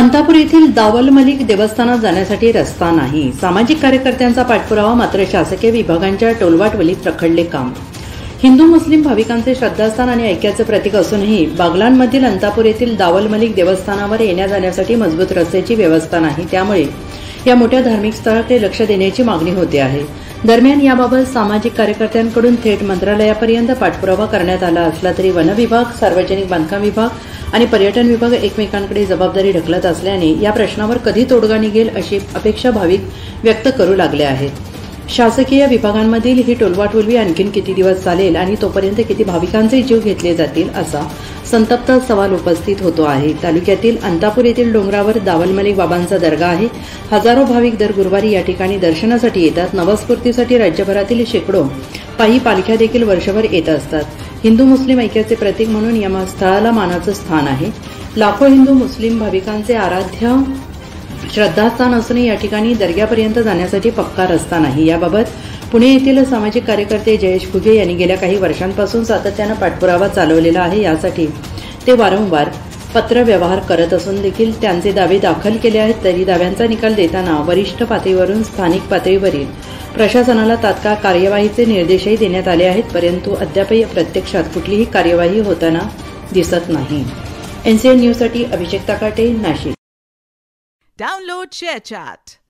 अंतापूर येथील दावल मलिक देवस्थानात जाण्यासाठी रस्ता नाही। सामाजिक कार्यकर्त्यांचा पाठपुरावा मात्र शासकीय विभागांच्या टोलवाटवलीत रखडले काम। हिंदू मुस्लिम भाविकांचे श्रद्धास्थान आणि ऐक्याचे प्रतीक असूनही बागलाणमधील अंतापूर येथील दावल मलिक देवस्थानावर येण्या जाण्यासाठी मजबूत रस्त्याची व्यवस्था नाही। त्यामुळे या मोठ्या धार्मिक स्थळाकडे लक्ष देण्याची मागणी होते आहे। दरम्यान याबाबत सामाजिक कार्यकर्त्यांकडून थेट मंत्रालयापर्यंत पाठपुरावा करण्यात आला असला तरी वन विभाग, सार्वजनिक बांधकाम विभाग आणि पर्यटन विभाग एकमेकांकडे जबाबदारी ढकलत असल्याने या प्रश्नावर कधी तोडगा निघेल अशी अपेक्षा भाविक व्यक्त करू लागले आहेत। शासकीय विभागांमधील ही टोलवाटोलवी आणखी किती दिवस चालेल आणि तोपर्यंत किती भाविकांचे जीव घेतले जातील असा संतप्त सवाल उपस्थित होतो आहे। तालुक्यातील अंतापूर येथील डोंगरावर दावल मलिक बाबांचा दर्गा आहे। हजारो भाविक दर गुरुवारी या ठिकाणी दर्शनासाठी येतात। नवस्फूर्तीसाठी राज्यभरातील शेकडो पायी पालख्या देखील वर्षभर येत असतात। हिंदू मुस्लिम ऐक्याचे प्रतीक म्हणून या स्थळाला मानाचे स्थान आहे। लाखो हिंदू मुस्लिम भाविकांचे आराध्य श्रद्धास्थान असूनही या ठिकाणी दर्ग्यापर्यंत जाण्यासाठी पक्का रस्ता नाही। याबाबत पुणे येथील सामाजिक कार्यकर्ते जयेश घुगे यांनी गेल्या काही वर्षांपासून सातत्याने पाठपुरावा चालवलेला आहे। यासाठी ते वारंवार पत्र व्यवहार करत असून देखील त्यांचे दावे दाखल केले आहेत। तरी दाव्यांचा निकाल देताना वरिष्ठ पातळीवरून स्थानिक पातळीवरील प्रशासनाला तात्काळ कार्यवाहीचे निर्देशही देण्यात आले आहेत, परंतु अद्यापही प्रत्यक्षात कुठलीही कार्यवाही होताना दिसत नाही। एनसीएन न्यूजसाठी अभिषेक ताकाटे, नाशिक। Download ShareChat.